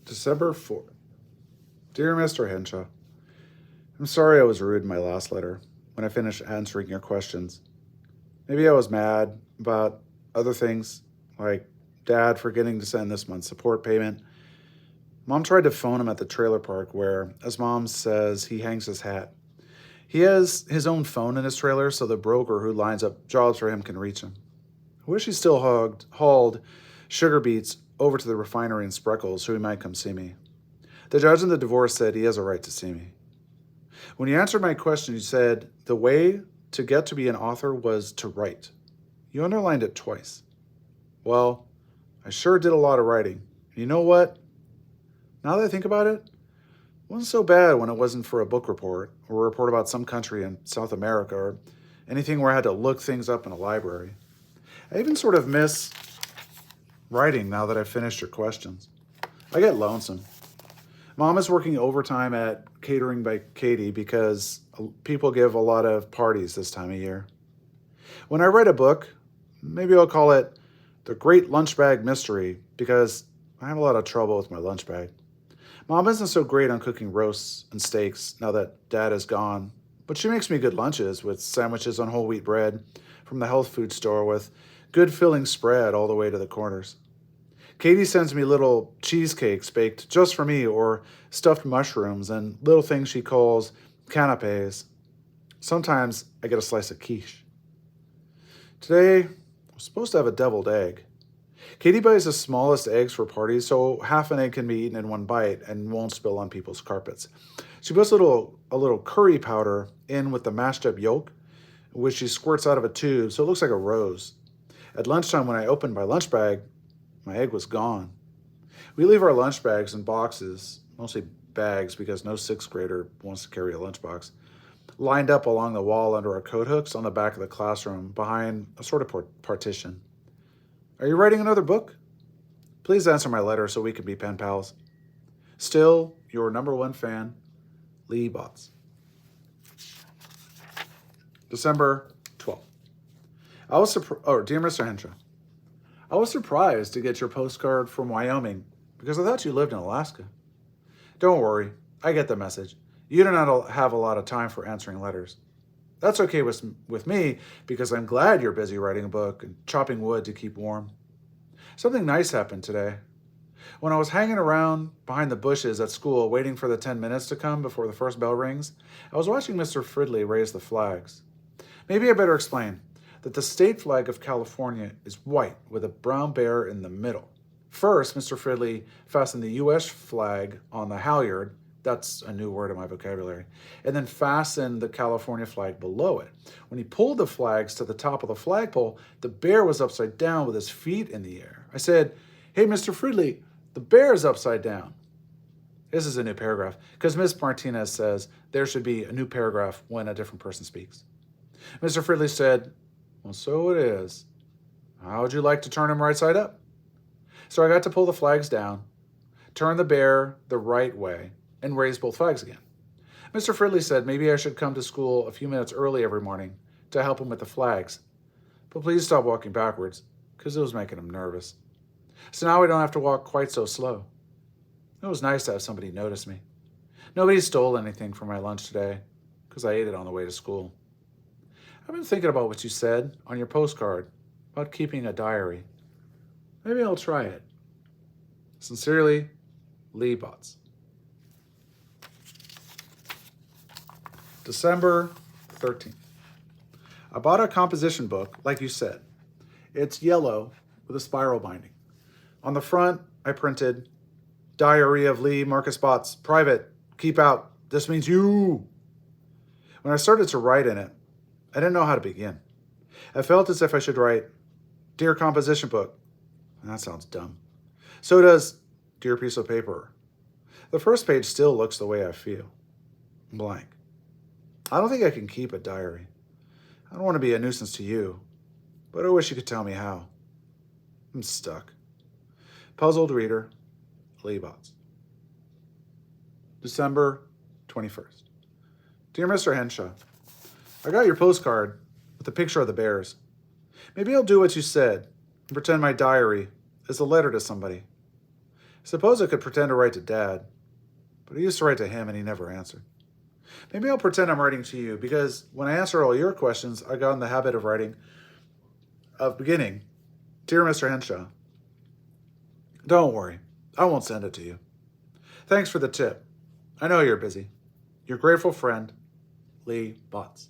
December 4th. Dear Mr. Henshaw, I'm sorry I was rude in my last letter when I finished answering your questions. Maybe I was mad about other things, like Dad forgetting to send this month's support payment. Mom tried to phone him at the trailer park where, as Mom says, he hangs his hat. He has his own phone in his trailer so the broker who lines up jobs for him can reach him. I wish he still hauled sugar beets over to the refinery in Spreckles so he might come see me. The judge in the divorce said he has a right to see me. When you answered my question, you said the way to get to be an author was to write. You underlined it twice. Well, I sure did a lot of writing. And you know what? Now that I think about it wasn't so bad when it wasn't for a book report or a report about some country in South America or anything where I had to look things up in a library. I even sort of miss writing now that I've finished your questions. I get lonesome. Mom is working overtime at Catering by Katie because people give a lot of parties this time of year. When I write a book, maybe I'll call it The Great Lunch Bag Mystery because I have a lot of trouble with my lunch bag. Mom isn't so great on cooking roasts and steaks now that Dad is gone, but she makes me good lunches with sandwiches on whole wheat bread from the health food store with good filling spread all the way to the corners. Katie sends me little cheesecakes baked just for me or stuffed mushrooms and little things she calls canapes. Sometimes I get a slice of quiche. Today, I'm supposed to have a deviled egg. Katie buys the smallest eggs for parties so half an egg can be eaten in one bite and won't spill on people's carpets. She puts a little curry powder in with the mashed up yolk, which she squirts out of a tube so it looks like a rose. At lunchtime when I opened my lunch bag, my egg was gone. We leave our lunch bags in boxes, mostly bags because no sixth grader wants to carry a lunchbox, lined up along the wall under our coat hooks on the back of the classroom behind a sort of partition. Are you writing another book? Please answer my letter so we can be pen pals. Still, your number one fan, Lee Botts. December 12th. Dear Mr. Henshaw, I was surprised to get your postcard from Wyoming because I thought you lived in Alaska. Don't worry, I get the message. You do not have a lot of time for answering letters. That's okay with me because I'm glad you're busy writing a book and chopping wood to keep warm. Something nice happened today. When I was hanging around behind the bushes at school waiting for the 10 minutes to come before the first bell rings, I was watching Mr. Fridley raise the flags. Maybe I better explain that the state flag of California is white with a brown bear in the middle. First, Mr. Fridley fastened the U.S. flag on the halyard. That's a new word in my vocabulary. And then fastened the California flag below it. When he pulled the flags to the top of the flagpole, the bear was upside down with his feet in the air. I said, "Hey, Mr. Fridley, the bear is upside down." This is a new paragraph because Ms. Martinez says there should be a new paragraph when a different person speaks. Mr. Fridley said, "Well, so it is. How would you like to turn him right side up?" So I got to pull the flags down, turn the bear the right way, and raise both flags again. Mr. Fridley said maybe I should come to school a few minutes early every morning to help him with the flags. But please stop walking backwards, because it was making him nervous. So now we don't have to walk quite so slow. It was nice to have somebody notice me. Nobody stole anything from my lunch today, because I ate it on the way to school. I've been thinking about what you said on your postcard about keeping a diary. Maybe I'll try it. Sincerely, Lee Botts. December 13th. I bought a composition book, like you said. It's yellow with a spiral binding. On the front, I printed, "Diary of Lee Marcus Botts, private, keep out, this means you." When I started to write in it, I didn't know how to begin. I felt as if I should write, "Dear composition book." And that sounds dumb. So does "Dear piece of paper." The first page still looks the way I feel. Blank. I don't think I can keep a diary. I don't want to be a nuisance to you, but I wish you could tell me how. I'm stuck. Puzzled reader, Lee Botts. December 21st. Dear Mr. Henshaw, I got your postcard with a picture of the bears. Maybe I'll do what you said and pretend my diary is a letter to somebody. Suppose I could pretend to write to Dad, but I used to write to him and he never answered. Maybe I'll pretend I'm writing to you, because when I answer all your questions, I got in the habit of beginning, Dear Mr. Henshaw. Don't worry, I won't send it to you. Thanks for the tip. I know you're busy. Your grateful friend, Lee Botts.